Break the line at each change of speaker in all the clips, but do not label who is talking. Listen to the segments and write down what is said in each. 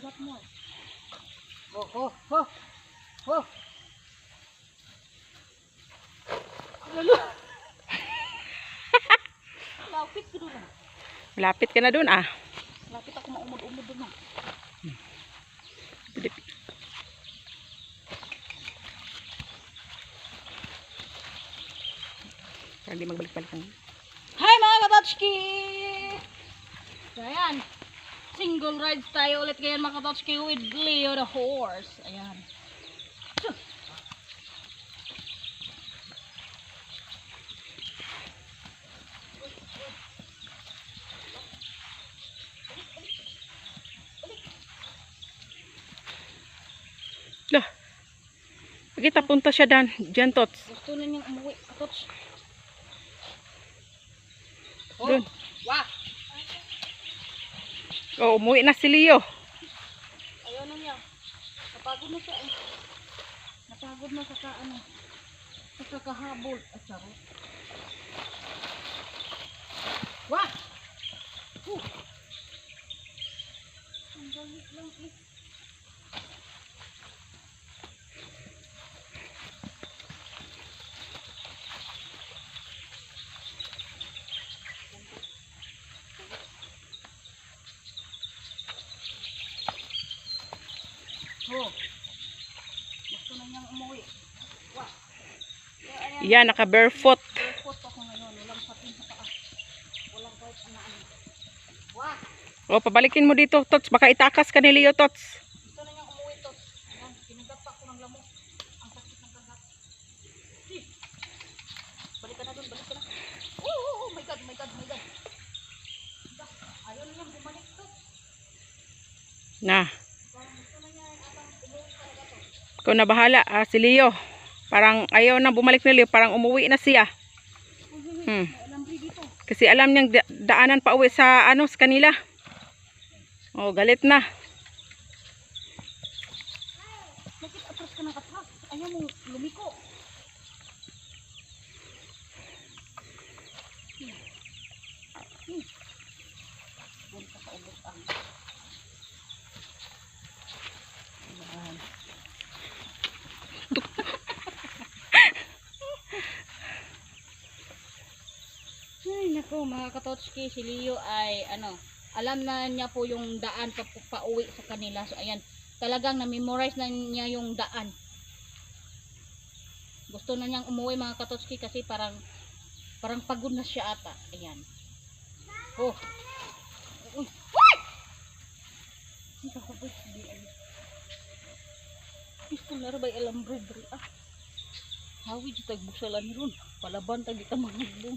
kinagat mo. Oh. Lalo. Lapit ka doon.
Malapit ka na dun ah.
Lapit ako maumod-umod doon.
Para di magbalik-balik lang.
Hi mga katotski! So ayan, single rides tayo ulit ngayon mga katotski with Leo the horse. Ayan. So,
Lah. Kita punta siya dyan tots.
gusto na niyang umuwi katots.
Dun.
Wah!
Oh, umuwi na si Leo.
Ayaw na niya. Napagod na siya eh. Napagod na sa kakahabol. At charot. Wah! Ang galit lang eh. Oh. Gusto na niyang umuwi. Wah!
Yan, naka barefoot.
Barefoot ako ngayon. Walang patin sa paa. Walang kahit ano. Wah!
Oh, pabalikin mo dito tots. Baka itakas ka ni Leo tots.
Gusto na niyang umuwi to. Ayan, kinagat pa ako ng lamok. Ang sakit ng kagat. Balik ka na dun, balik ka na. Oh my God. Ayaw na niyang bumalik to.
Na.
Parang gusto na niya atang umuwi sa aga to.
Ikaw na bahala. Si Leo. Parang ayaw na bumalik ni Leo. Parang umuwi na siya.
May alambre dito.
Kasi alam niyang daanan pa uwi sa sa kanila. Oh, galit na.
Bakit atras ka ng atras? Ayaw mo lumiko. Bunta sa ubos ang. Ayan. Ay nako mga katotski, si Leo ay alam na niya po yung daan pauwi sa kanila. So ayan, talagang na-memorize na niya yung daan. Gusto na niyang umuwi mga katotski kasi parang pagod na siya ata. Ayan. Oh. Uy. What? Hindi ka kapag hindi ay. Pistol na rin ba alambre diri ah. Hawi dito tagbusalan ni ron. Palaban tag kita mga bulong.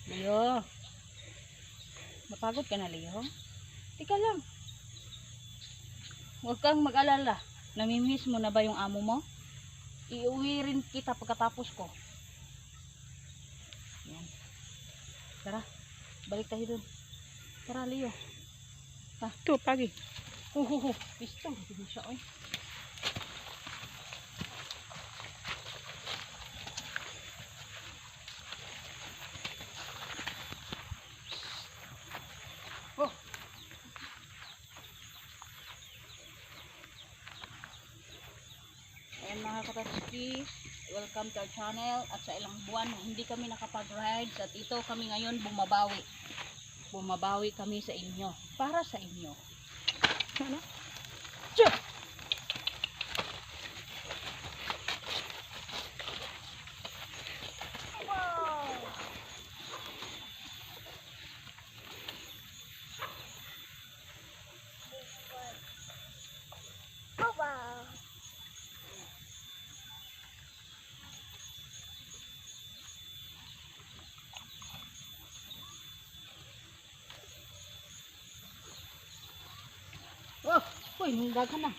Leo. Napagod ka na, Leo? Tika lang. Huwag kang mag-alala. Namimiss mo na ba yung amo mo? Iuwi rin kita pagkatapos ko. Yan. Tara. Balik tayo dun. Tara, Leo.
Ito, pagi.
Pistol. Hindi siya, oy. Ayan mga katotski, welcome to our channel. At sa ilang buwan hindi kami nakapag-rides at ito kami ngayon bumabawi kami sa inyo, para sa inyo.
Ano?
Tiyah! Oh, uy, nangdagan na.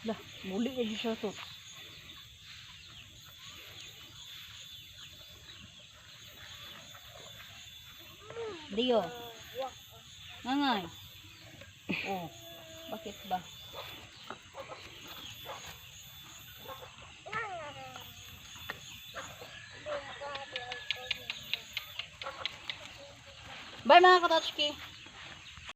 Lah, muli lagi siya to. Leo. Ngangay. Oh, bakit ba? Bye mga Katotski.